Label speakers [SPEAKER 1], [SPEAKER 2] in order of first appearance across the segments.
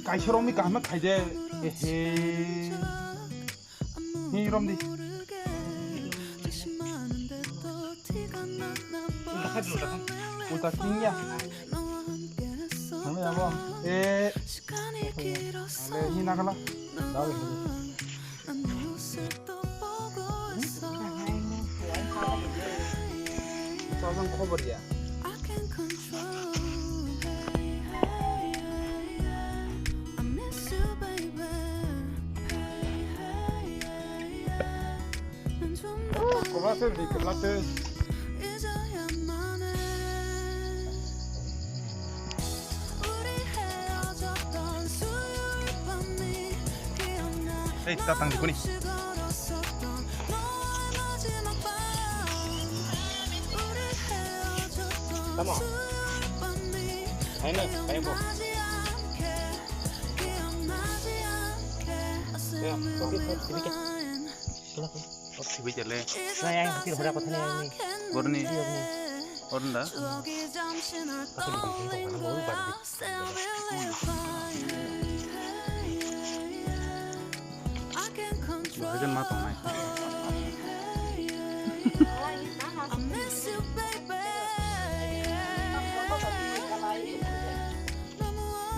[SPEAKER 1] 가이처럼이 가면 가이제 에헤 이놈디 우다 킹야 하면 야뭐 에 히나갈라 나오게 짜장 커버리야 Coba di kelate. Datang di kuning. Tama. Ayo, ayo bu. Ya, oke, sedikit. Silakan. 어떻게 비절래?
[SPEAKER 2] 나야 어떻게 보라고 타네
[SPEAKER 1] 모르니? 모른다? 회전 맛 없네.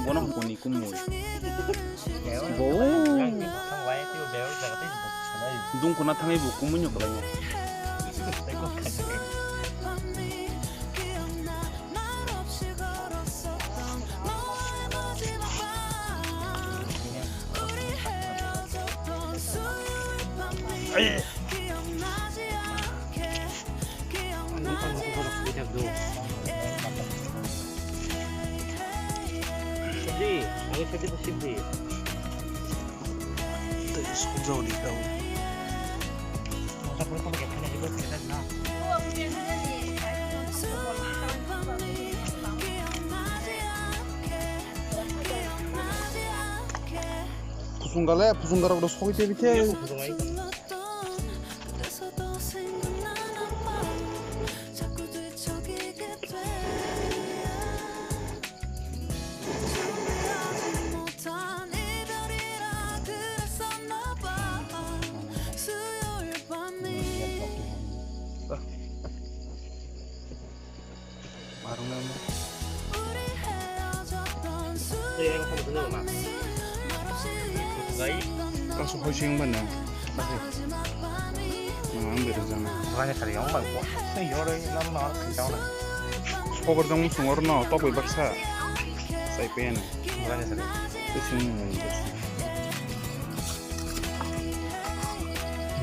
[SPEAKER 1] 뭐나 보니 꿈물. 뭐? Dung ko na tangay buko mo nyo balanya. Ay.
[SPEAKER 2] Sedih, aku sedih tuh sedih.
[SPEAKER 1] Jauh di kau.
[SPEAKER 2] Boleh kau pakai tangan juga kita nak.
[SPEAKER 1] 부순갈래? 부순가락으로 속이 때리게.
[SPEAKER 2] Yang kamu benar mak. Baik.
[SPEAKER 1] Kasu hoshing mana? Ambil sana.
[SPEAKER 2] Makanya kali yang bang kok. Saya orang nama kencang lah.
[SPEAKER 1] Cover dong sungor no, top baksa. Saya pen.
[SPEAKER 2] Makanya kali.
[SPEAKER 1] Itu sini.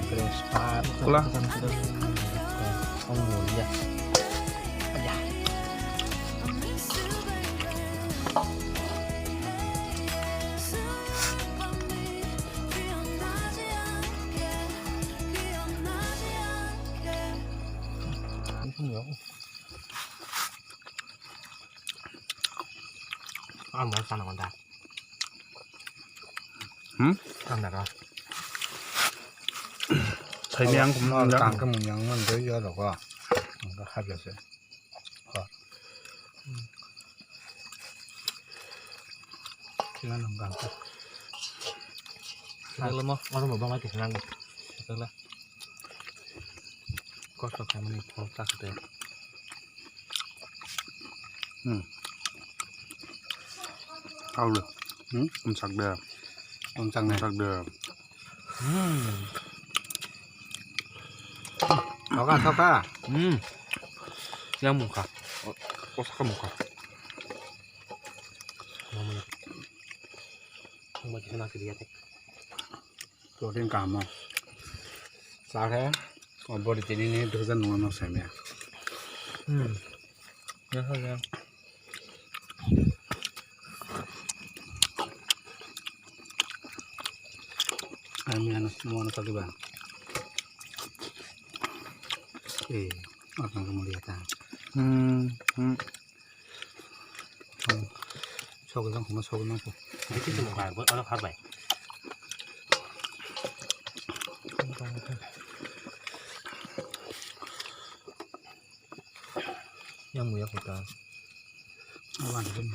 [SPEAKER 2] Terus pak.
[SPEAKER 1] Pulang.
[SPEAKER 2] Oh iya. Ayah. Ăn món sao nào còn ta? Ăn được rồi.
[SPEAKER 1] 설명 굽는 장.
[SPEAKER 3] 깡금 양은 더 여러가 합해서. 지나는 거 같아.
[SPEAKER 2] Được luôn không? Ăn một bao mai thì ăn được. Được rồi. Có sao cái mình có ta sẽ
[SPEAKER 1] Ao được. Sạc được.
[SPEAKER 3] 엄청 내.
[SPEAKER 1] Sạc được.
[SPEAKER 3] 너가 서가.
[SPEAKER 2] 그냥 못 가. 오사카 못 가. 너무 정말 기선하게 돼야 돼.
[SPEAKER 3] 또린 까마. 싸해. 어버리 때리니 도전 놓는 셈이야.
[SPEAKER 2] 그냥
[SPEAKER 3] 아니면 뭐 저기 봐. 예. 아까 그 머리였다. 저거 좀 저거 넣고.
[SPEAKER 2] 이렇게 좀 가. 뭐 어느 가 봐. 그냥 뭐야 그다.
[SPEAKER 3] 아, 완전.